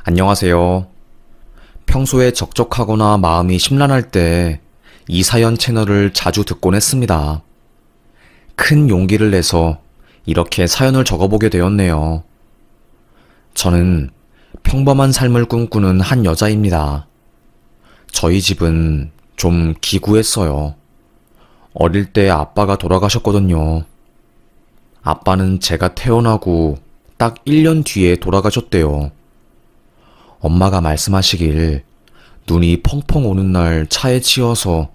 안녕하세요. 평소에 적적하거나 마음이 심란할 때 이사연 채널을 자주 듣곤 했습니다. 큰 용기를 내서 이렇게 사연을 적어보게 되었네요. 저는 평범한 삶을 꿈꾸는 한 여자입니다. 저희 집은 좀 기구했어요. 어릴 때 아빠가 돌아가셨거든요. 아빠는 제가 태어나고 딱 1년 뒤에 돌아가셨대요. 엄마가 말씀하시길 눈이 펑펑 오는 날 차에 치여서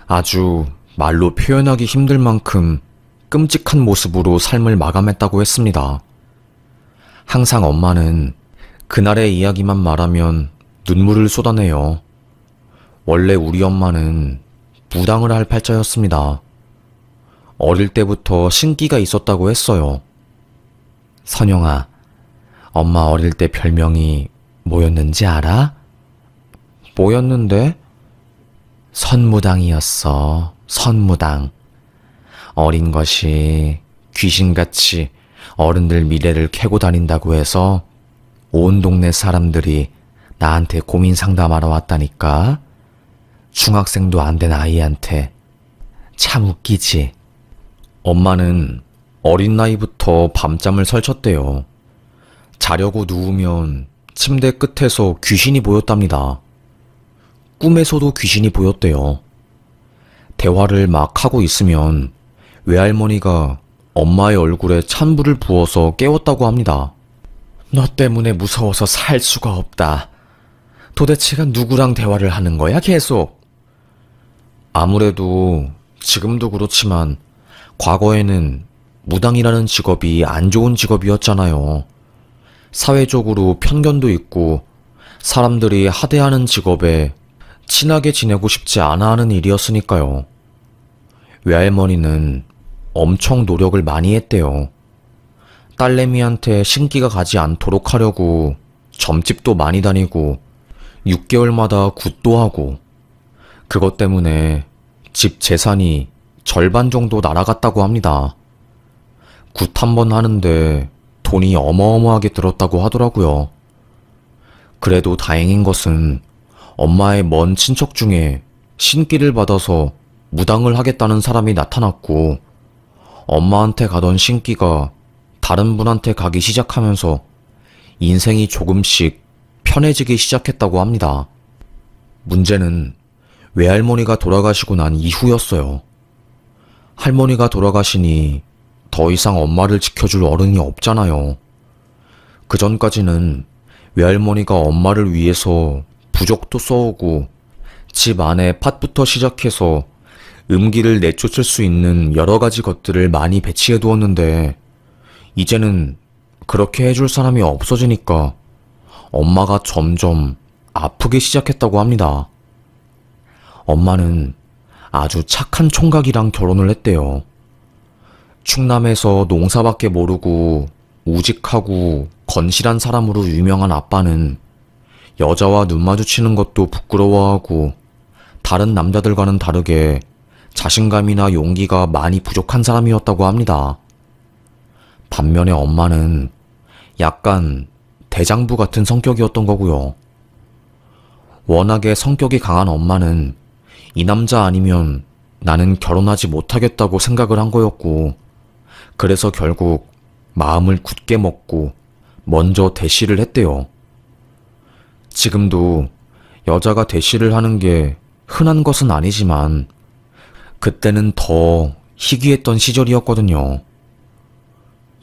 아주 말로 표현하기 힘들 만큼 끔찍한 모습으로 삶을 마감했다고 했습니다. 항상 엄마는 그날의 이야기만 말하면 눈물을 쏟아내요. 원래 우리 엄마는 무당을 할 팔자였습니다. 어릴 때부터 신기가 있었다고 했어요. 선영아, 엄마 어릴 때 별명이 뭐였는지 알아? 뭐였는데? 선무당이었어. 선무당. 어린 것이 귀신같이 어른들 미래를 캐고 다닌다고 해서 온 동네 사람들이 나한테 고민 상담하러 왔다니까. 중학생도 안 된 아이한테. 참 웃기지? 엄마는 어린 나이부터 밤잠을 설쳤대요. 자려고 누우면 침대 끝에서 귀신이 보였답니다. 꿈에서도 귀신이 보였대요. 대화를 막 하고 있으면 외할머니가 엄마의 얼굴에 찬물을 부어서 깨웠다고 합니다. 너 때문에 무서워서 살 수가 없다. 도대체가 누구랑 대화를 하는 거야, 계속? 아무래도 지금도 그렇지만 과거에는 무당이라는 직업이 안 좋은 직업이었잖아요. 사회적으로 편견도 있고 사람들이 하대하는 직업에 친하게 지내고 싶지 않아 하는 일이었으니까요. 외할머니는 엄청 노력을 많이 했대요. 딸내미한테 신기가 가지 않도록 하려고 점집도 많이 다니고 6개월마다 굿도 하고, 그것 때문에 집 재산이 절반 정도 날아갔다고 합니다. 굿 한 번 하는데 돈이 어마어마하게 들었다고 하더라고요. 그래도 다행인 것은 엄마의 먼 친척 중에 신기를 받아서 무당을 하겠다는 사람이 나타났고, 엄마한테 가던 신기가 다른 분한테 가기 시작하면서 인생이 조금씩 편해지기 시작했다고 합니다. 문제는 외할머니가 돌아가시고 난 이후였어요. 할머니가 돌아가시니 더 이상 엄마를 지켜줄 어른이 없잖아요. 그 전까지는 외할머니가 엄마를 위해서 부적도 써오고 집 안에 팥부터 시작해서 음기를 내쫓을 수 있는 여러 가지 것들을 많이 배치해 두었는데, 이제는 그렇게 해줄 사람이 없어지니까 엄마가 점점 아프기 시작했다고 합니다. 엄마는 아주 착한 총각이랑 결혼을 했대요. 충남에서 농사밖에 모르고 우직하고 건실한 사람으로 유명한 아빠는 여자와 눈 마주치는 것도 부끄러워하고 다른 남자들과는 다르게 자신감이나 용기가 많이 부족한 사람이었다고 합니다. 반면에 엄마는 약간 대장부 같은 성격이었던 거고요. 워낙에 성격이 강한 엄마는 이 남자 아니면 나는 결혼하지 못하겠다고 생각을 한 거였고, 그래서 결국 마음을 굳게 먹고 먼저 대시를 했대요. 지금도 여자가 대시를 하는 게 흔한 것은 아니지만 그때는 더 희귀했던 시절이었거든요.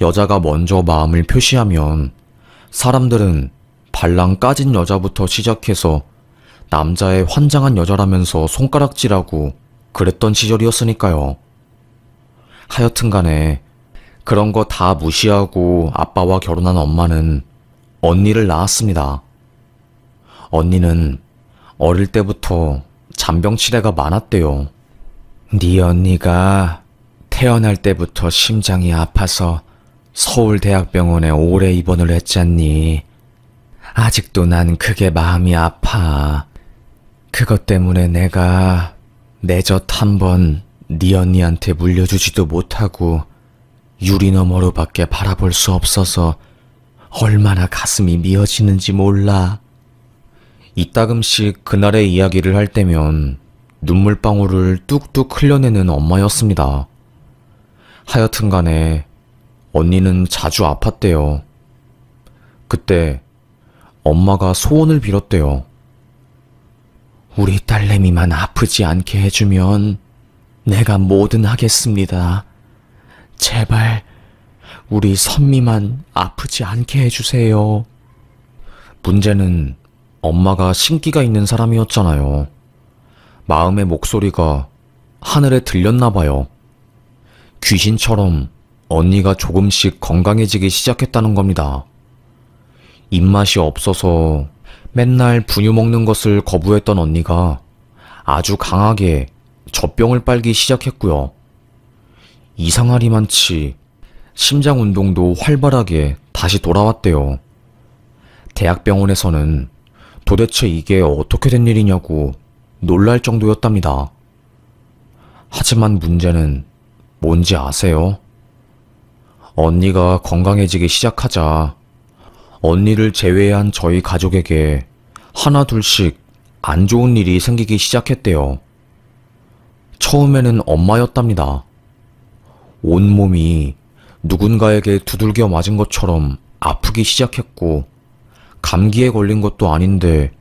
여자가 먼저 마음을 표시하면 사람들은 발랑 까진 여자부터 시작해서 남자의 환장한 여자라면서 손가락질하고 그랬던 시절이었으니까요. 하여튼간에 그런 거 다 무시하고 아빠와 결혼한 엄마는 언니를 낳았습니다. 언니는 어릴 때부터 잔병치레가 많았대요. 네 언니가 태어날 때부터 심장이 아파서 서울대학병원에 오래 입원을 했잖니. 아직도 난 그게 마음이 아파. 그것 때문에 내가 내 젖 한 번 네 언니한테 물려주지도 못하고 유리 너머로밖에 바라볼 수 없어서 얼마나 가슴이 미어지는지 몰라. 이따금씩 그날의 이야기를 할 때면 눈물방울을 뚝뚝 흘려내는 엄마였습니다. 하여튼 간에 언니는 자주 아팠대요. 그때 엄마가 소원을 빌었대요. 우리 딸내미만 아프지 않게 해주면 내가 뭐든 하겠습니다. 제발 우리 선미만 아프지 않게 해주세요. 문제는 엄마가 신기가 있는 사람이었잖아요. 마음의 목소리가 하늘에 들렸나 봐요. 귀신처럼 언니가 조금씩 건강해지기 시작했다는 겁니다. 입맛이 없어서 맨날 분유 먹는 것을 거부했던 언니가 아주 강하게 젖병을 빨기 시작했고요. 이상하리만치 심장 운동도 활발하게 다시 돌아왔대요. 대학병원에서는 도대체 이게 어떻게 된 일이냐고 놀랄 정도였답니다. 하지만 문제는 뭔지 아세요? 언니가 건강해지기 시작하자 언니를 제외한 저희 가족에게 하나 둘씩 안 좋은 일이 생기기 시작했대요. 처음에는 엄마였답니다. 온몸이 누군가에게 두들겨 맞은 것처럼 아프기 시작했고, 감기에 걸린 것도 아닌데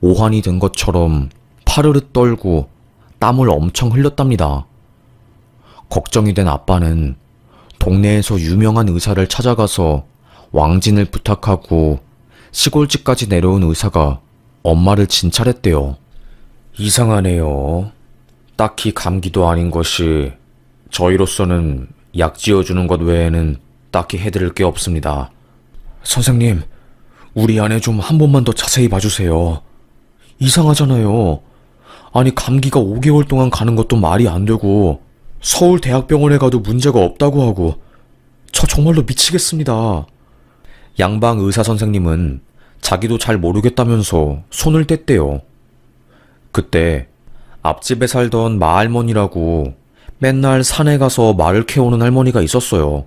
오한이 된 것처럼 파르르 떨고 땀을 엄청 흘렸답니다. 걱정이 된 아빠는 동네에서 유명한 의사를 찾아가서 왕진을 부탁하고 시골집까지 내려온 의사가 엄마를 진찰했대요. 이상하네요. 딱히 감기도 아닌 것이 저희로서는 약 지어주는 것 외에는 딱히 해드릴 게 없습니다. 선생님, 우리 아내 좀 한 번만 더 자세히 봐주세요. 이상하잖아요. 아니 감기가 5개월 동안 가는 것도 말이 안 되고 서울대학병원에 가도 문제가 없다고 하고 저 정말로 미치겠습니다. 양방 의사 선생님은 자기도 잘 모르겠다면서 손을 뗐대요. 그때 앞집에 살던 마할머니라고 맨날 산에 가서 말을 캐오는 할머니가 있었어요.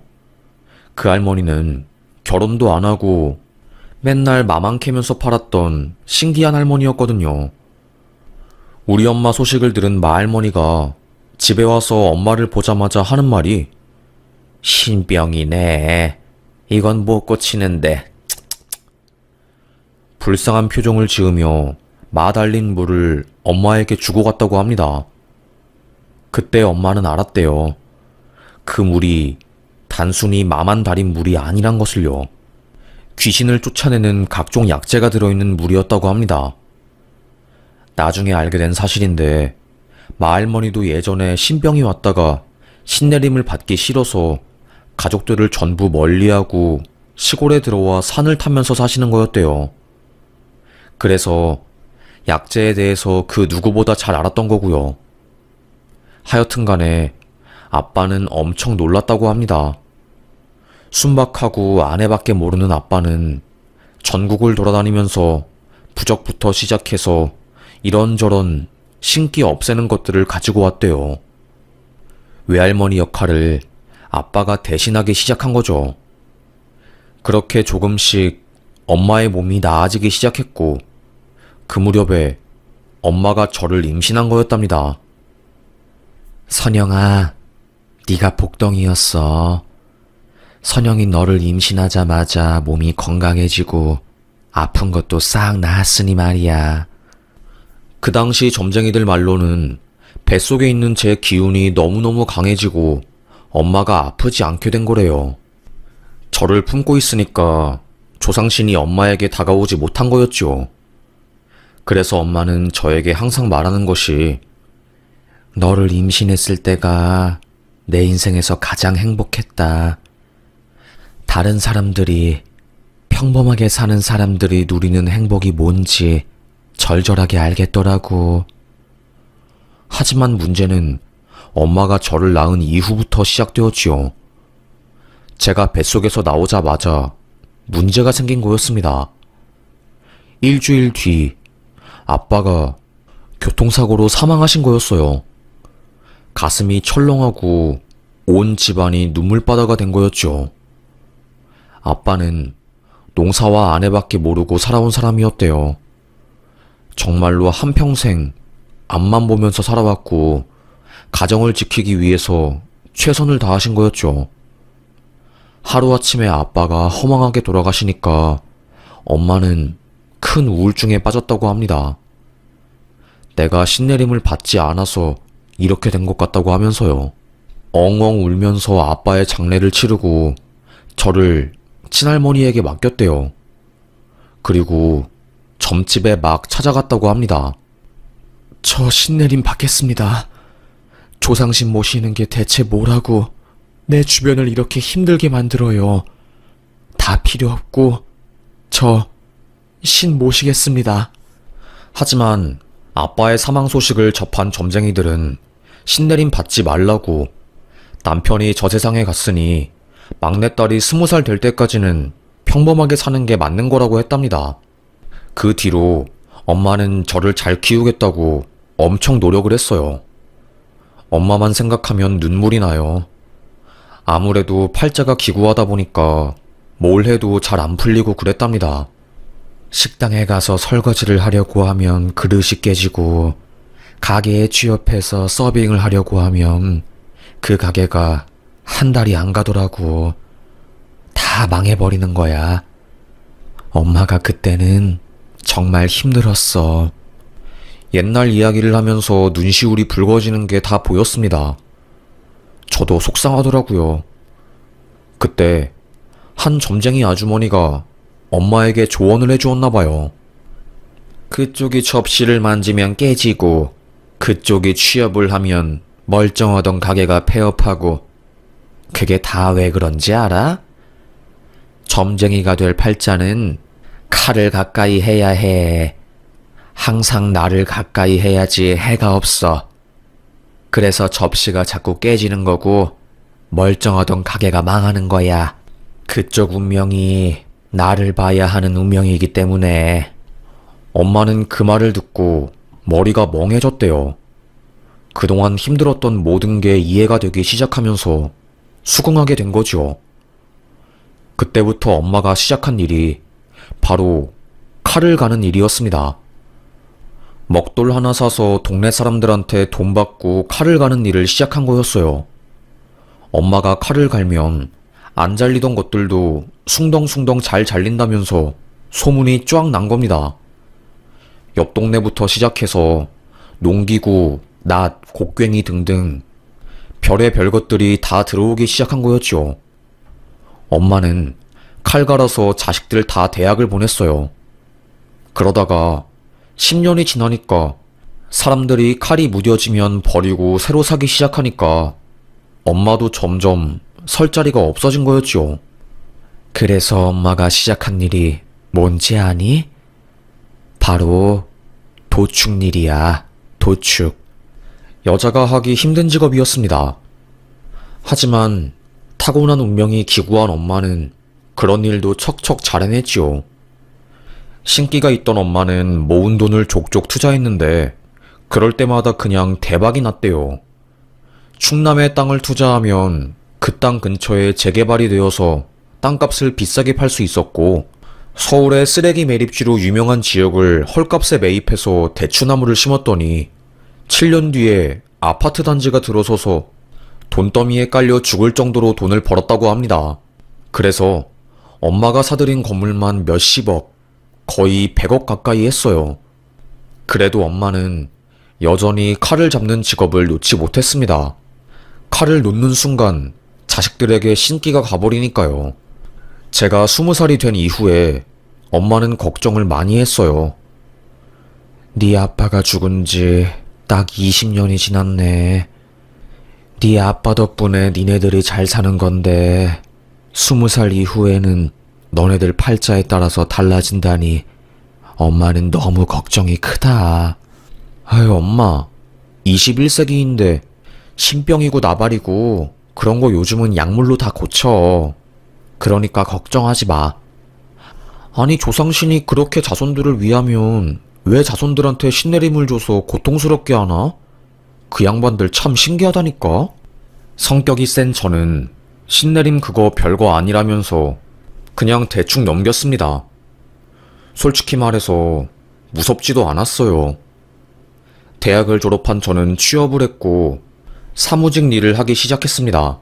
그 할머니는 결혼도 안 하고 맨날 마만 캐면서 팔았던 신기한 할머니였거든요. 우리 엄마 소식을 들은 마할머니가 집에 와서 엄마를 보자마자 하는 말이 신병이네. 이건 못 고치는데. 불쌍한 표정을 지으며 마 달린 물을 엄마에게 주고 갔다고 합니다. 그때 엄마는 알았대요. 그 물이 단순히 마만 달인 물이 아니란 것을요. 귀신을 쫓아내는 각종 약재가 들어있는 물이었다고 합니다. 나중에 알게 된 사실인데 마할머니도 예전에 신병이 왔다가 신내림을 받기 싫어서 가족들을 전부 멀리하고 시골에 들어와 산을 타면서 사시는 거였대요. 그래서 약재에 대해서 그 누구보다 잘 알았던 거고요. 하여튼 간에 아빠는 엄청 놀랐다고 합니다. 순박하고 아내밖에 모르는 아빠는 전국을 돌아다니면서 부적부터 시작해서 이런저런 신기 없애는 것들을 가지고 왔대요. 외할머니 역할을 아빠가 대신하기 시작한 거죠. 그렇게 조금씩 엄마의 몸이 나아지기 시작했고 그 무렵에 엄마가 저를 임신한 거였답니다. 선영아, 네가 복덩이였어. 선영이 너를 임신하자마자 몸이 건강해지고 아픈 것도 싹 나았으니 말이야. 그 당시 점쟁이들 말로는 뱃속에 있는 제 기운이 너무너무 강해지고 엄마가 아프지 않게 된 거래요. 저를 품고 있으니까 조상신이 엄마에게 다가오지 못한 거였죠. 그래서 엄마는 저에게 항상 말하는 것이 너를 임신했을 때가 내 인생에서 가장 행복했다. 다른 사람들이, 평범하게 사는 사람들이 누리는 행복이 뭔지 절절하게 알겠더라고. 하지만 문제는 엄마가 저를 낳은 이후부터 시작되었지요. 제가 뱃속에서 나오자마자 문제가 생긴 거였습니다. 일주일 뒤 아빠가 교통사고로 사망하신 거였어요. 가슴이 철렁하고 온 집안이 눈물바다가 된 거였죠. 아빠는 농사와 아내밖에 모르고 살아온 사람이었대요. 정말로 한평생 앞만 보면서 살아왔고 가정을 지키기 위해서 최선을 다하신 거였죠. 하루아침에 아빠가 허망하게 돌아가시니까 엄마는 큰 우울증에 빠졌다고 합니다. 내가 신내림을 받지 않아서 이렇게 된 것 같다고 하면서요. 엉엉 울면서 아빠의 장례를 치르고 저를 친할머니에게 맡겼대요. 그리고 점집에 막 찾아갔다고 합니다. 저 신내림 받겠습니다. 조상신 모시는 게 대체 뭐라고 내 주변을 이렇게 힘들게 만들어요. 다 필요 없고 저 신 모시겠습니다. 하지만 아빠의 사망 소식을 접한 점쟁이들은 신내림 받지 말라고, 남편이 저 세상에 갔으니 막내딸이 20살 될 때까지는 평범하게 사는 게 맞는 거라고 했답니다. 그 뒤로 엄마는 저를 잘 키우겠다고 엄청 노력을 했어요. 엄마만 생각하면 눈물이 나요. 아무래도 팔자가 기구하다 보니까 뭘 해도 잘 안 풀리고 그랬답니다. 식당에 가서 설거지를 하려고 하면 그릇이 깨지고, 가게에 취업해서 서빙을 하려고 하면 그 가게가 한 달이 안 가더라고. 다 망해버리는 거야. 엄마가 그때는 정말 힘들었어. 옛날 이야기를 하면서 눈시울이 붉어지는 게 다 보였습니다. 저도 속상하더라고요. 그때 한 점쟁이 아주머니가 엄마에게 조언을 해주었나 봐요. 그쪽이 접시를 만지면 깨지고, 그쪽이 취업을 하면 멀쩡하던 가게가 폐업하고, 그게 다 왜 그런지 알아? 점쟁이가 될 팔자는 칼을 가까이 해야 해. 항상 나를 가까이 해야지 해가 없어. 그래서 접시가 자꾸 깨지는 거고 멀쩡하던 가게가 망하는 거야. 그쪽 운명이 나를 봐야 하는 운명이기 때문에. 엄마는 그 말을 듣고 머리가 멍해졌대요. 그동안 힘들었던 모든 게 이해가 되기 시작하면서 수긍하게 된 거죠. 그때부터 엄마가 시작한 일이 바로 칼을 가는 일이었습니다. 먹돌 하나 사서 동네 사람들한테 돈 받고 칼을 가는 일을 시작한 거였어요. 엄마가 칼을 갈면 안 잘리던 것들도 숭덩숭덩 잘 잘린다면서 소문이 쫙 난 겁니다. 옆 동네부터 시작해서 농기구, 낫, 곡괭이 등등 별의 것들이 다 들어오기 시작한 거였죠. 엄마는 칼 갈아서 자식들 다 대학을 보냈어요. 그러다가 10년이 지나니까 사람들이 칼이 무뎌지면 버리고 새로 사기 시작하니까 엄마도 점점 설 자리가 없어진 거였죠. 그래서 엄마가 시작한 일이 뭔지 아니? 바로 도축일이야. 도축. 여자가 하기 힘든 직업이었습니다. 하지만 타고난 운명이 기구한 엄마는 그런 일도 척척 잘 해냈지요. 신기가 있던 엄마는 모은 돈을 족족 투자했는데 그럴 때마다 그냥 대박이 났대요. 충남에 땅을 투자하면 그 땅 근처에 재개발이 되어서 땅값을 비싸게 팔 수 있었고, 서울의 쓰레기 매립지로 유명한 지역을 헐값에 매입해서 대추나무를 심었더니 7년 뒤에 아파트 단지가 들어서서 돈더미에 깔려 죽을 정도로 돈을 벌었다고 합니다. 그래서 엄마가 사들인 건물만 몇십억, 거의 100억 가까이 했어요. 그래도 엄마는 여전히 칼을 잡는 직업을 놓지 못했습니다. 칼을 놓는 순간 자식들에게 신기가 가버리니까요. 제가 20살이 된 이후에 엄마는 걱정을 많이 했어요. 네 아빠가 죽은 지 딱 20년이 지났네. 네 아빠 덕분에 니네들이 잘 사는 건데 20살 이후에는 너네들 팔자에 따라서 달라진다니 엄마는 너무 걱정이 크다. 아유 엄마, 21세기인데 신병이고 나발이고 그런 거 요즘은 약물로 다 고쳐. 그러니까 걱정하지 마. 아니 조상신이 그렇게 자손들을 위하면 왜 자손들한테 신내림을 줘서 고통스럽게 하나? 그 양반들 참 신기하다니까. 성격이 센 저는 신내림 그거 별거 아니라면서 그냥 대충 넘겼습니다. 솔직히 말해서 무섭지도 않았어요. 대학을 졸업한 저는 취업을 했고 사무직 일을 하기 시작했습니다.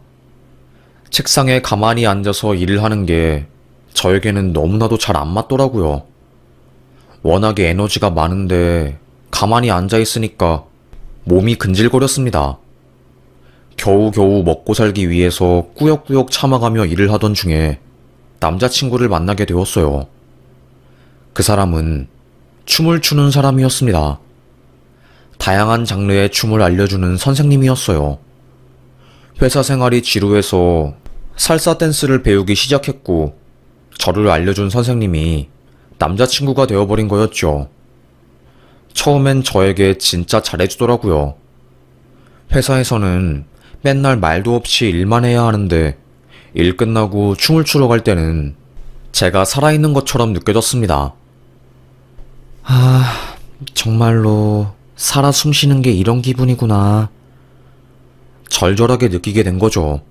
책상에 가만히 앉아서 일을 하는 게 저에게는 너무나도 잘 안 맞더라고요. 워낙에 에너지가 많은데 가만히 앉아 있으니까 몸이 근질거렸습니다. 겨우겨우 먹고 살기 위해서 꾸역꾸역 참아가며 일을 하던 중에 남자친구를 만나게 되었어요. 그 사람은 춤을 추는 사람이었습니다. 다양한 장르의 춤을 알려주는 선생님이었어요. 회사 생활이 지루해서 살사 댄스를 배우기 시작했고 저를 알려준 선생님이 남자친구가 되어버린 거였죠. 처음엔 저에게 진짜 잘해주더라고요. 회사에서는 맨날 말도 없이 일만 해야 하는데 일 끝나고 춤을 추러 갈 때는 제가 살아있는 것처럼 느껴졌습니다. 아, 정말로 살아 숨쉬는 게 이런 기분이구나. 절절하게 느끼게 된 거죠.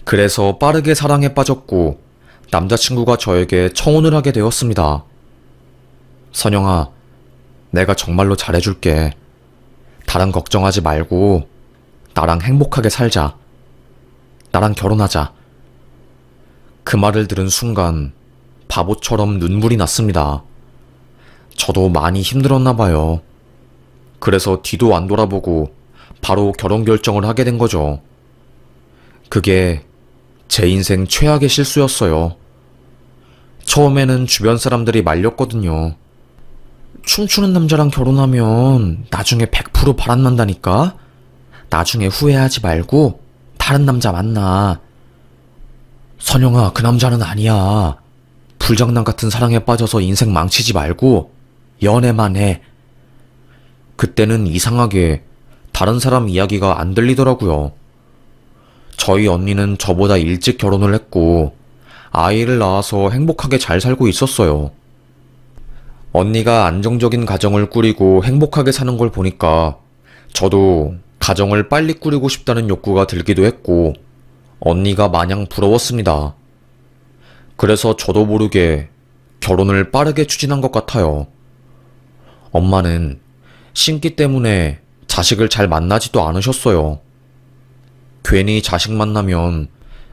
그래서 빠르게 사랑에 빠졌고 남자친구가 저에게 청혼을 하게 되었습니다. 선영아, 내가 정말로 잘해줄게. 다른 걱정하지 말고 나랑 행복하게 살자. 나랑 결혼하자. 그 말을 들은 순간 바보처럼 눈물이 났습니다. 저도 많이 힘들었나 봐요. 그래서 뒤도 안 돌아보고 바로 결혼 결정을 하게 된 거죠. 그게 제 인생 최악의 실수였어요. 처음에는 주변 사람들이 말렸거든요. 춤추는 남자랑 결혼하면 나중에 100% 바람난다니까? 나중에 후회하지 말고 다른 남자 만나. 선영아, 그 남자는 아니야. 불장난 같은 사랑에 빠져서 인생 망치지 말고 연애만 해. 그때는 이상하게 다른 사람 이야기가 안 들리더라고요. 저희 언니는 저보다 일찍 결혼을 했고 아이를 낳아서 행복하게 잘 살고 있었어요. 언니가 안정적인 가정을 꾸리고 행복하게 사는 걸 보니까 저도 가정을 빨리 꾸리고 싶다는 욕구가 들기도 했고 언니가 마냥 부러웠습니다. 그래서 저도 모르게 결혼을 빠르게 추진한 것 같아요. 엄마는 신기 때문에 자식을 잘 만나지도 않으셨어요. 괜히 자식 만나면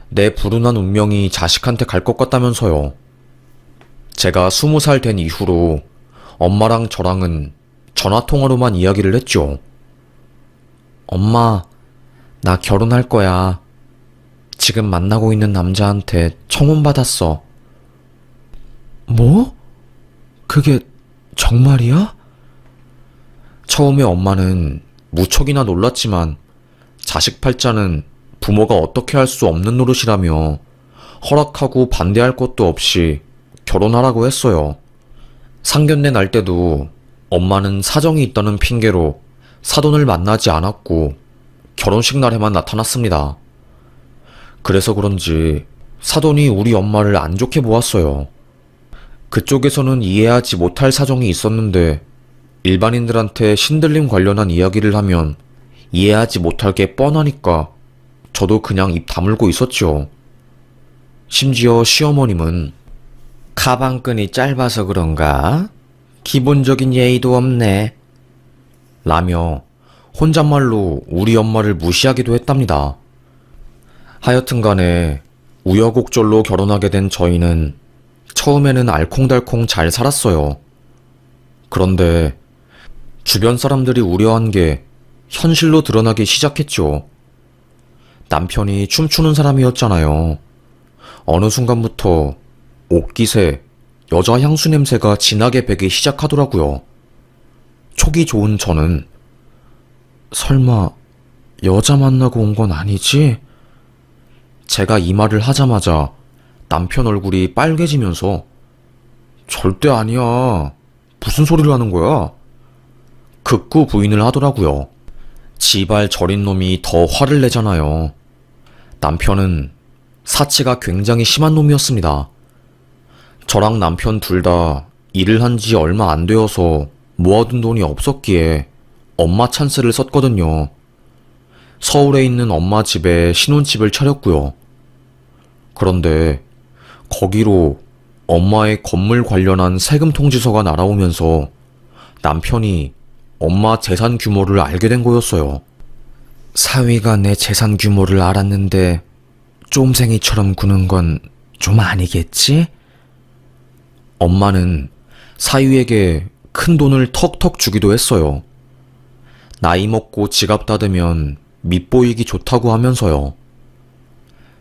내 불운한 운명이 자식한테 갈 것 같다면서요. 제가 20살 된 이후로 엄마랑 저랑은 전화통화로만 이야기를 했죠. 엄마, 나 결혼할 거야. 지금 만나고 있는 남자한테 청혼받았어. 뭐? 그게 정말이야? 처음에 엄마는 무척이나 놀랐지만 자식 팔자는 부모가 어떻게 할 수 없는 노릇이라며 허락하고 반대할 것도 없이 결혼하라고 했어요. 상견례 날 때도 엄마는 사정이 있다는 핑계로 사돈을 만나지 않았고 결혼식 날에만 나타났습니다. 그래서 그런지 사돈이 우리 엄마를 안 좋게 보았어요. 그쪽에서는 이해하지 못할 사정이 있었는데 일반인들한테 신들림 관련한 이야기를 하면 이해하지 못할 게 뻔하니까 저도 그냥 입 다물고 있었죠. 심지어 시어머님은 가방끈이 짧아서 그런가? 기본적인 예의도 없네. 라며 혼잣말로 우리 엄마를 무시하기도 했답니다. 하여튼 간에 우여곡절로 결혼하게 된 저희는 처음에는 알콩달콩 잘 살았어요. 그런데 주변 사람들이 우려한 게 현실로 드러나기 시작했죠. 남편이 춤추는 사람이었잖아요. 어느 순간부터 옷깃에 여자 향수 냄새가 진하게 배기 시작하더라고요. 촉이 좋은 저는 설마 여자 만나고 온 건 아니지? 제가 이 말을 하자마자 남편 얼굴이 빨개지면서 절대 아니야. 무슨 소리를 하는 거야? 극구 부인을 하더라고요. 지발 저린 놈이 더 화를 내잖아요. 남편은 사치가 굉장히 심한 놈이었습니다. 저랑 남편 둘 다 일을 한 지 얼마 안 되어서 모아둔 돈이 없었기에 엄마 찬스를 썼거든요. 서울에 있는 엄마 집에 신혼집을 차렸고요. 그런데 거기로 엄마의 건물 관련한 세금 통지서가 날아오면서 남편이 엄마 재산 규모를 알게 된 거였어요. 사위가 내 재산 규모를 알았는데 쫌생이처럼 구는 건 좀 아니겠지? 엄마는 사위에게 큰 돈을 턱턱 주기도 했어요. 나이 먹고 지갑 닫으면 밉보이기 좋다고 하면서요.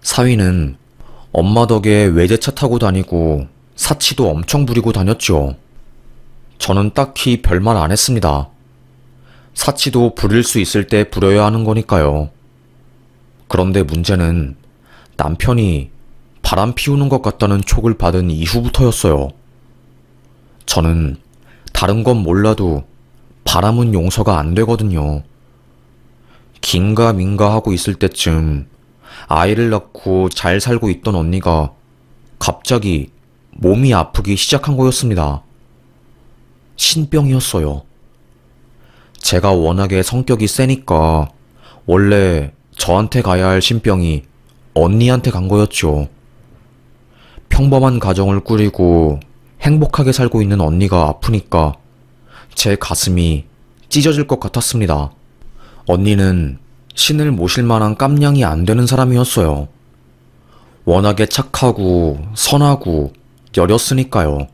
사위는 엄마 덕에 외제차 타고 다니고 사치도 엄청 부리고 다녔죠. 저는 딱히 별말 안 했습니다. 사치도 부릴 수 있을 때 부려야 하는 거니까요. 그런데 문제는 남편이 바람 피우는 것 같다는 촉을 받은 이후부터였어요. 저는 다른 건 몰라도 바람은 용서가 안 되거든요. 긴가민가 하고 있을 때쯤 아이를 낳고 잘 살고 있던 언니가 갑자기 몸이 아프기 시작한 거였습니다. 신병이었어요. 제가 워낙에 성격이 세니까 원래 저한테 가야 할 신병이 언니한테 간 거였죠. 평범한 가정을 꾸리고 행복하게 살고 있는 언니가 아프니까 제 가슴이 찢어질 것 같았습니다. 언니는 신을 모실 만한 깜냥이 안 되는 사람이었어요. 워낙에 착하고 선하고 여렸으니까요.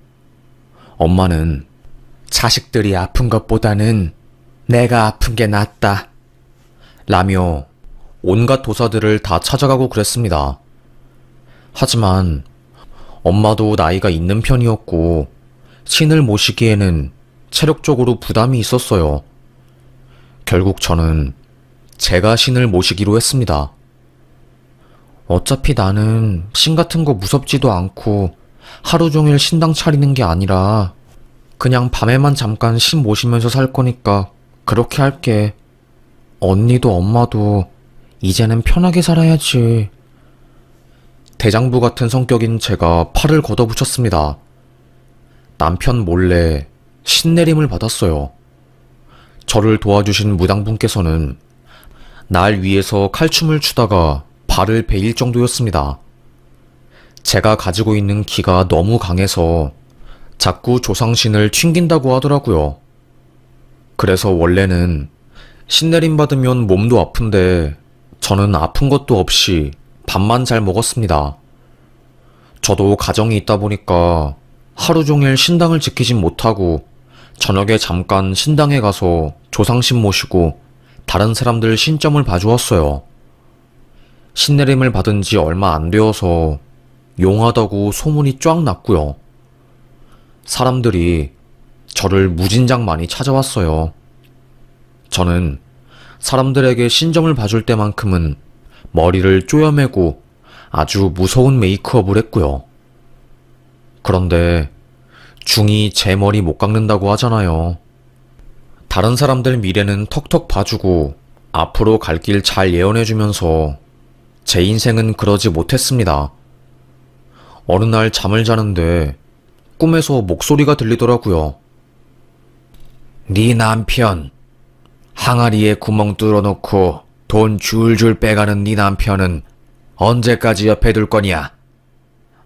엄마는 자식들이 아픈 것보다는 내가 아픈 게 낫다 라며 온갖 도사들을 다 찾아가고 그랬습니다. 하지만 엄마도 나이가 있는 편이었고 신을 모시기에는 체력적으로 부담이 있었어요. 결국 저는 제가 신을 모시기로 했습니다. 어차피 나는 신 같은 거 무섭지도 않고 하루 종일 신당 차리는 게 아니라 그냥 밤에만 잠깐 신 모시면서 살 거니까 그렇게 할게. 언니도 엄마도 이제는 편하게 살아야지. 대장부 같은 성격인 제가 팔을 걷어붙였습니다. 남편 몰래 신내림을 받았어요. 저를 도와주신 무당분께서는 날 위해서 칼춤을 추다가 발을 베일 정도였습니다. 제가 가지고 있는 기가 너무 강해서 자꾸 조상신을 튕긴다고 하더라고요. 그래서 원래는 신내림 받으면 몸도 아픈데 저는 아픈 것도 없이 밥만 잘 먹었습니다. 저도 가정이 있다 보니까 하루 종일 신당을 지키진 못하고 저녁에 잠깐 신당에 가서 조상신 모시고 다른 사람들 신점을 봐주었어요. 신내림을 받은 지 얼마 안 되어서 용하다고 소문이 쫙 났고요. 사람들이 저를 무진장 많이 찾아왔어요. 저는 사람들에게 신점을 봐줄 때만큼은 머리를 쪼여매고 아주 무서운 메이크업을 했고요. 그런데 중이 제 머리 못 깎는다고 하잖아요. 다른 사람들 미래는 턱턱 봐주고 앞으로 갈 길 잘 예언해주면서 제 인생은 그러지 못했습니다. 어느 날 잠을 자는데 꿈에서 목소리가 들리더라고요. 네 남편, 항아리에 구멍 뚫어놓고 돈 줄줄 빼가는 네 남편은 언제까지 옆에 둘 거냐?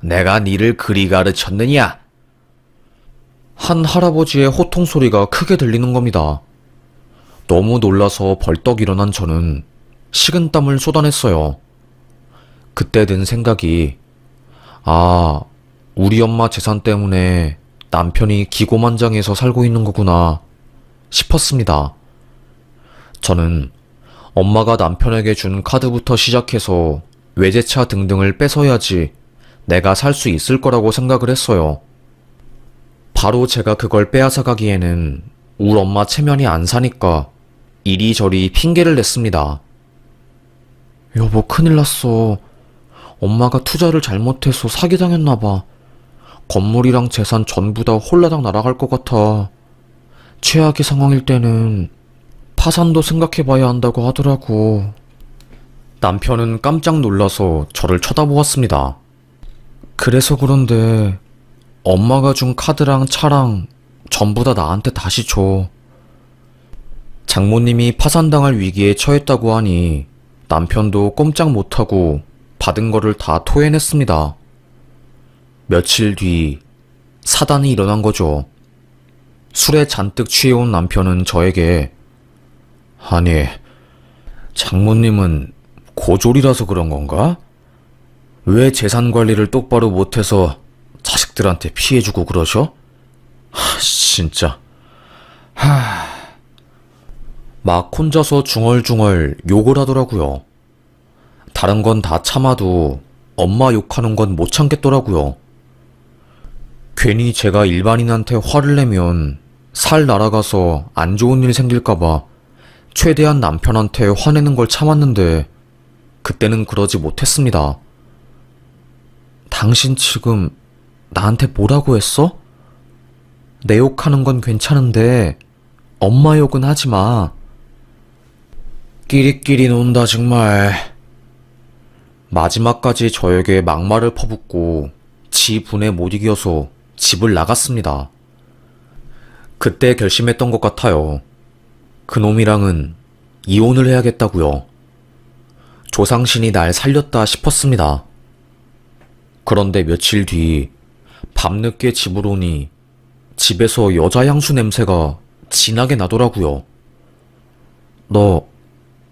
내가 니를 그리 가르쳤느냐? 한 할아버지의 호통 소리가 크게 들리는 겁니다. 너무 놀라서 벌떡 일어난 저는 식은땀을 쏟아냈어요. 그때 든 생각이, 우리 엄마 재산 때문에 남편이 기고만장해서 살고 있는 거구나 싶었습니다. 저는 엄마가 남편에게 준 카드부터 시작해서 외제차 등등을 뺏어야지 내가 살 수 있을 거라고 생각을 했어요. 바로 제가 그걸 빼앗아 가기에는 우리 엄마 체면이 안 사니까 이리저리 핑계를 냈습니다. 여보, 큰일 났어. 엄마가 투자를 잘못해서 사기당했나봐. 건물이랑 재산 전부 다 홀라당 날아갈 것 같아. 최악의 상황일 때는 파산도 생각해봐야 한다고 하더라고. 남편은 깜짝 놀라서 저를 쳐다보았습니다. 그래서 그런데 엄마가 준 카드랑 차랑 전부 다 나한테 다시 줘. 장모님이 파산당할 위기에 처했다고 하니 남편도 꼼짝 못하고 받은 거를 다 토해냈습니다. 며칠 뒤 사단이 일어난 거죠. 술에 잔뜩 취해온 남편은 저에게 아니, 장모님은 고졸이라서 그런 건가? 왜 재산 관리를 똑바로 못해서 자식들한테 피해주고 그러셔? 진짜. 막 혼자서 중얼중얼 욕을 하더라고요. 다른 건 다 참아도 엄마 욕하는 건 못 참겠더라고요. 괜히 제가 일반인한테 화를 내면 살 날아가서 안 좋은 일 생길까봐 최대한 남편한테 화내는 걸 참았는데 그때는 그러지 못했습니다. 당신 지금 나한테 뭐라고 했어? 내 욕하는 건 괜찮은데 엄마 욕은 하지 마. 끼리끼리 논다 정말. 마지막까지 저에게 막말을 퍼붓고 지 분에 못 이겨서 집을 나갔습니다. 그때 결심했던 것 같아요. 그놈이랑은 이혼을 해야겠다고요. 조상신이 날 살렸다 싶었습니다. 그런데 며칠 뒤 밤늦게 집으로 오니 집에서 여자 향수 냄새가 진하게 나더라고요. 너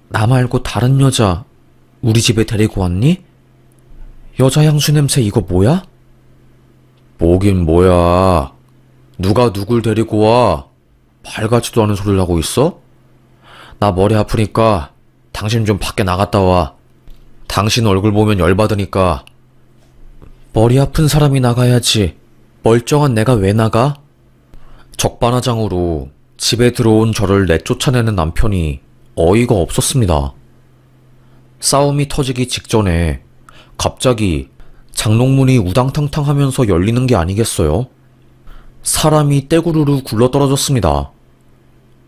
나 말고 다른 여자 우리 집에 데리고 왔니? 여자 향수 냄새 이거 뭐야? 뭐긴 뭐야. 누가 누굴 데리고 와? 말 같지도 않은 소리를 하고 있어? 나 머리 아프니까 당신 좀 밖에 나갔다 와. 당신 얼굴 보면 열받으니까. 머리 아픈 사람이 나가야지. 멀쩡한 내가 왜 나가? 적반하장으로 집에 들어온 저를 내쫓아내는 남편이 어이가 없었습니다. 싸움이 터지기 직전에 갑자기 장롱문이 우당탕탕 하면서 열리는 게 아니겠어요? 사람이 떼구르르 굴러떨어졌습니다.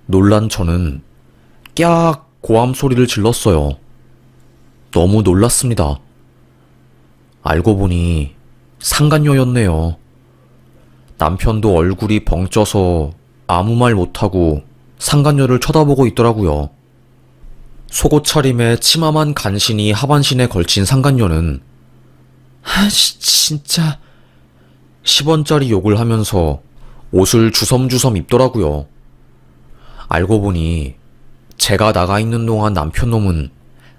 놀란 저는 깍 고함 소리를 질렀어요. 너무 놀랐습니다. 알고 보니 상간녀였네요. 남편도 얼굴이 벙쪄서 아무 말 못하고 상간녀를 쳐다보고 있더라고요. 속옷 차림에 치마만 간신히 하반신에 걸친 상간녀는 진짜 10원짜리 욕을 하면서 옷을 주섬주섬 입더라고요. 알고 보니 제가 나가 있는 동안 남편놈은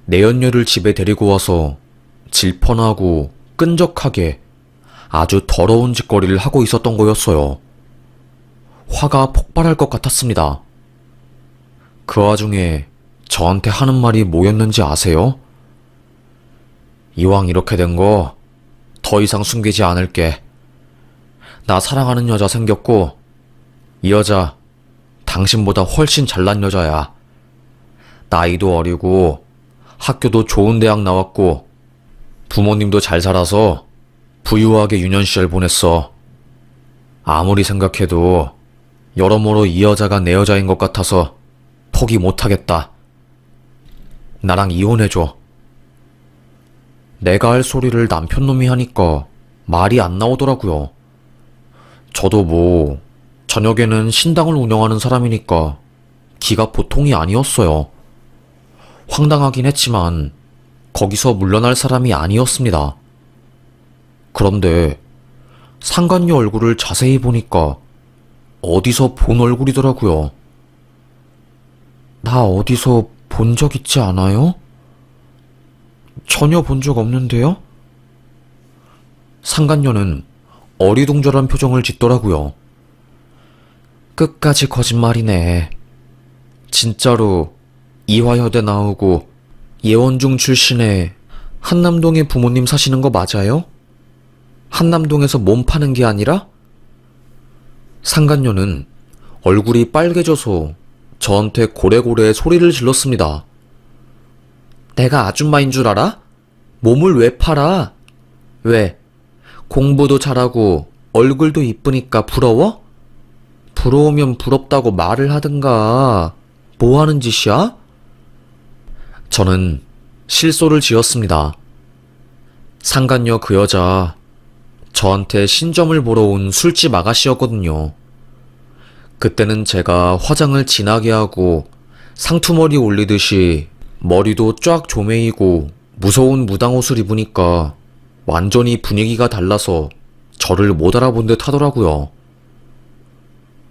내연녀를 집에 데리고 와서 질펀하고 끈적하게 아주 더러운 짓거리를 하고 있었던 거였어요. 화가 폭발할 것 같았습니다. 그 와중에 저한테 하는 말이 뭐였는지 아세요? 이왕 이렇게 된 거 더 이상 숨기지 않을게. 나 사랑하는 여자 생겼고 이 여자 당신보다 훨씬 잘난 여자야. 나이도 어리고 학교도 좋은 대학 나왔고 부모님도 잘 살아서 부유하게 유년 시절 보냈어. 아무리 생각해도 여러모로 이 여자가 내 여자인 것 같아서 포기 못하겠다. 나랑 이혼해줘. 내가 할 소리를 남편놈이 하니까 말이 안 나오더라고요. 저도 뭐 저녁에는 신당을 운영하는 사람이니까 기가 보통이 아니었어요. 황당하긴 했지만 거기서 물러날 사람이 아니었습니다. 그런데 상간녀 얼굴을 자세히 보니까 어디서 본 얼굴이더라고요. 나 어디서 본 적 있지 않아요? 전혀 본 적 없는데요? 상간녀는 어리둥절한 표정을 짓더라고요. 끝까지 거짓말이네. 진짜로 이화여대 나오고 예원중 출신의 한남동에 부모님 사시는 거 맞아요? 한남동에서 몸 파는 게 아니라? 상간녀는 얼굴이 빨개져서 저한테 고래고래 소리를 질렀습니다. 내가 아줌마인 줄 알아? 몸을 왜 팔아? 왜? 공부도 잘하고 얼굴도 이쁘니까 부러워? 부러우면 부럽다고 말을 하든가. 뭐 하는 짓이야? 저는 실소를 지었습니다. 상간녀 그 여자 저한테 신점을 보러 온 술집 아가씨였거든요. 그때는 제가 화장을 진하게 하고 상투머리 올리듯이 머리도 쫙 조매이고 무서운 무당옷을 입으니까 완전히 분위기가 달라서 저를 못 알아본 듯 하더라고요.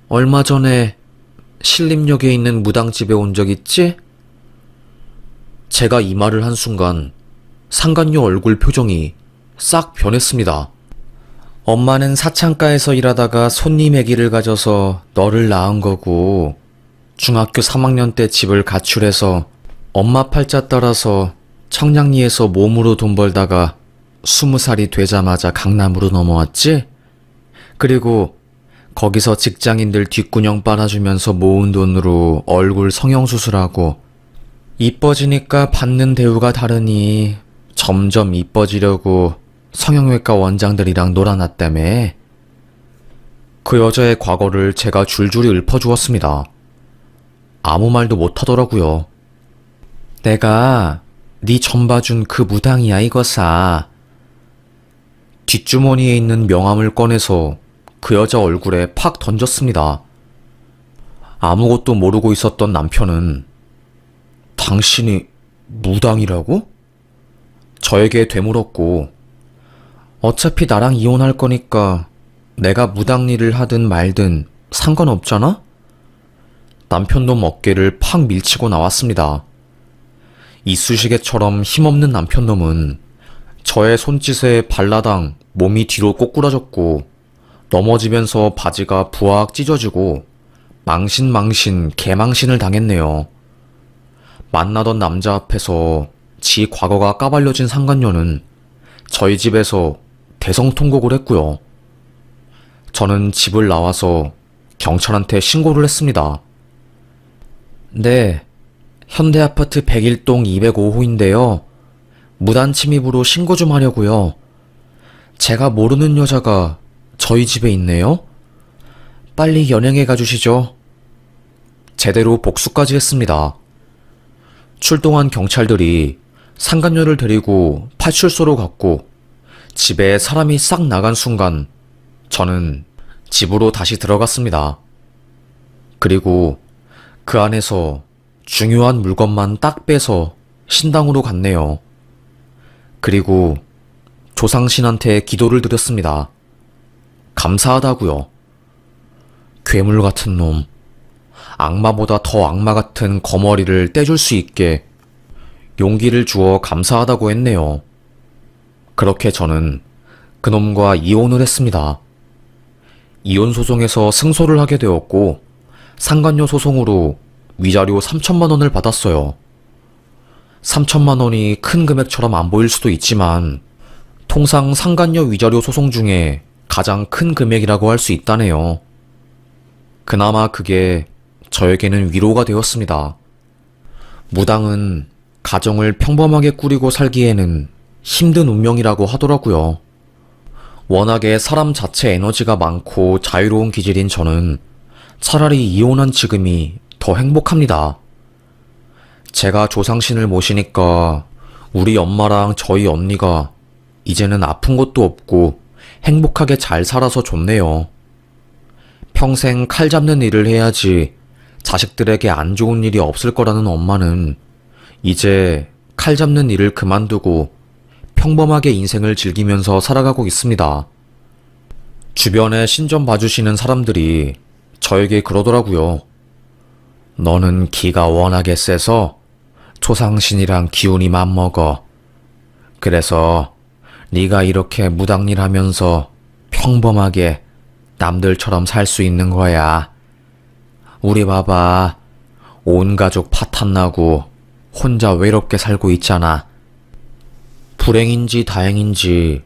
얼마 전에 신림역에 있는 무당집에 온 적 있지? 제가 이 말을 한 순간 상간녀 얼굴 표정이 싹 변했습니다. 엄마는 사창가에서 일하다가 손님 아기를 가져서 너를 낳은 거고, 중학교 3학년 때 집을 가출해서 엄마 팔자 따라서 청량리에서 몸으로 돈 벌다가 20살이 되자마자 강남으로 넘어왔지? 그리고 거기서 직장인들 뒷구녕 빨아주면서 모은 돈으로 얼굴 성형수술하고, 이뻐지니까 받는 대우가 다르니 점점 이뻐지려고 성형외과 원장들이랑 놀아놨다며. 그 여자의 과거를 제가 줄줄이 읊어주었습니다. 아무 말도 못하더라고요. 내가 네 전 봐준 그 무당이야 이거사. 뒷주머니에 있는 명함을 꺼내서 그 여자 얼굴에 팍 던졌습니다. 아무것도 모르고 있었던 남편은 당신이 무당이라고? 저에게 되물었고, 어차피 나랑 이혼할 거니까 내가 무당 일을 하든 말든 상관없잖아? 남편 놈 어깨를 팍 밀치고 나왔습니다. 이쑤시개처럼 힘없는 남편 놈은 저의 손짓에 발라당 몸이 뒤로 꼬꾸라졌고, 넘어지면서 바지가 부악 찢어지고 망신 개망신을 당했네요. 만나던 남자 앞에서 지 과거가 까발려진 상간녀는 저희 집에서 대성통곡을 했고요. 저는 집을 나와서 경찰한테 신고를 했습니다. 네, 현대아파트 101동 205호인데요. 무단 침입으로 신고 좀 하려고요. 제가 모르는 여자가 저희 집에 있네요. 빨리 연행해 가주시죠. 제대로 복수까지 했습니다. 출동한 경찰들이 상간녀를 데리고 파출소로 갔고, 집에 사람이 싹 나간 순간 저는 집으로 다시 들어갔습니다. 그리고 그 안에서 중요한 물건만 딱 빼서 신당으로 갔네요. 그리고 조상신한테 기도를 드렸습니다. 감사하다고요. 괴물 같은 놈, 악마보다 더 악마 같은 거머리를 떼줄 수 있게 용기를 주어 감사하다고 했네요. 그렇게 저는 그놈과 이혼을 했습니다. 이혼 소송에서 승소를 하게 되었고, 상간녀 소송으로 위자료 3천만 원을 받았어요. 3천만 원이 큰 금액처럼 안 보일 수도 있지만 통상 상간녀 위자료 소송 중에 가장 큰 금액이라고 할 수 있다네요. 그나마 그게 저에게는 위로가 되었습니다. 무당은 가정을 평범하게 꾸리고 살기에는 힘든 운명이라고 하더라고요. 워낙에 사람 자체 에너지가 많고 자유로운 기질인 저는 차라리 이혼한 지금이 더 행복합니다. 제가 조상신을 모시니까 우리 엄마랑 저희 언니가 이제는 아픈 것도 없고 행복하게 잘 살아서 좋네요. 평생 칼 잡는 일을 해야지 자식들에게 안 좋은 일이 없을 거라는 엄마는 이제 칼 잡는 일을 그만두고 평범하게 인생을 즐기면서 살아가고 있습니다. 주변에 신점 봐주시는 사람들이 저에게 그러더라고요. 너는 기가 워낙에 세서 조상신이랑 기운이 맞먹어. 그래서 네가 이렇게 무당일 하면서 평범하게 남들처럼 살 수 있는 거야. 우리 봐봐. 온 가족 파탄나고 혼자 외롭게 살고 있잖아. 불행인지 다행인지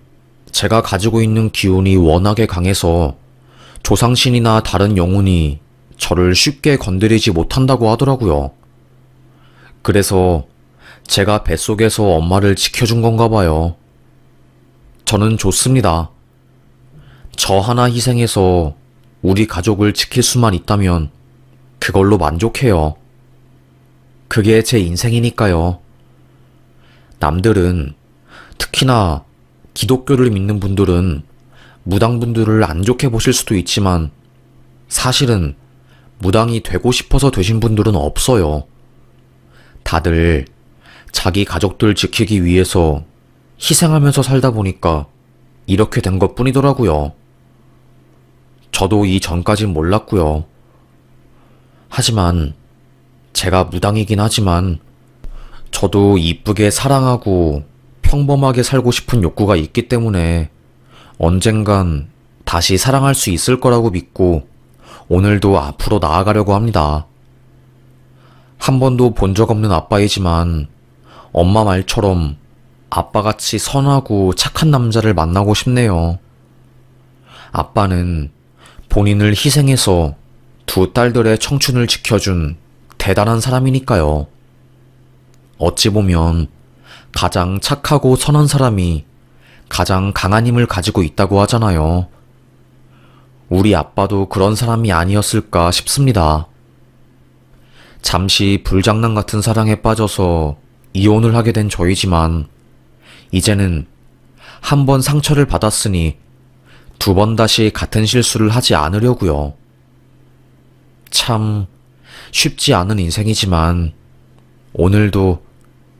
제가 가지고 있는 기운이 워낙에 강해서 조상신이나 다른 영혼이 저를 쉽게 건드리지 못한다고 하더라고요. 그래서 제가 뱃속에서 엄마를 지켜준 건가 봐요. 저는 좋습니다. 저 하나 희생해서 우리 가족을 지킬 수만 있다면 그걸로 만족해요. 그게 제 인생이니까요. 남들은, 특히나 기독교를 믿는 분들은 무당분들을 안 좋게 보실 수도 있지만 사실은 무당이 되고 싶어서 되신 분들은 없어요. 다들 자기 가족들 지키기 위해서 희생하면서 살다 보니까 이렇게 된 것뿐이더라고요. 저도 이전까진 몰랐고요. 하지만 제가 무당이긴 하지만 저도 이쁘게 사랑하고 평범하게 살고 싶은 욕구가 있기 때문에 언젠간 다시 사랑할 수 있을 거라고 믿고 오늘도 앞으로 나아가려고 합니다. 한 번도 본 적 없는 아빠이지만 엄마 말처럼 아빠같이 선하고 착한 남자를 만나고 싶네요. 아빠는 본인을 희생해서 두 딸들의 청춘을 지켜준 대단한 사람이니까요. 어찌 보면 가장 착하고 선한 사람이 가장 강한 힘을 가지고 있다고 하잖아요. 우리 아빠도 그런 사람이 아니었을까 싶습니다. 잠시 불장난 같은 사랑에 빠져서 이혼을 하게 된 저이지만 이제는 한 번 상처를 받았으니 두 번 다시 같은 실수를 하지 않으려고요. 참 쉽지 않은 인생이지만 오늘도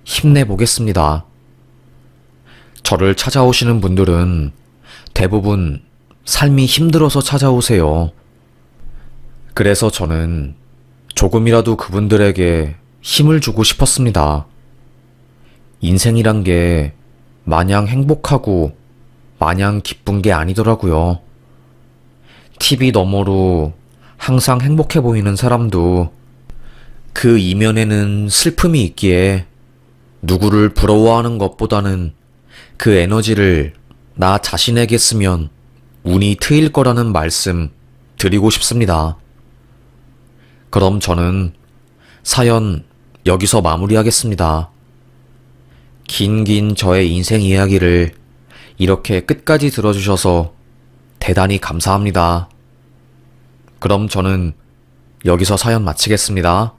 힘내보겠습니다. 저를 찾아오시는 분들은 대부분 삶이 힘들어서 찾아오세요. 그래서 저는 조금이라도 그분들에게 힘을 주고 싶었습니다. 인생이란 게 마냥 행복하고 마냥 기쁜 게 아니더라고요. TV 너머로 항상 행복해 보이는 사람도 그 이면에는 슬픔이 있기에 누구를 부러워하는 것보다는 그 에너지를 나 자신에게 쓰면 운이 트일 거라는 말씀 드리고 싶습니다. 그럼 저는 사연 여기서 마무리하겠습니다. 긴 저의 인생 이야기를 이렇게 끝까지 들어주셔서 대단히 감사합니다. 그럼 저는 여기서 사연 마치겠습니다.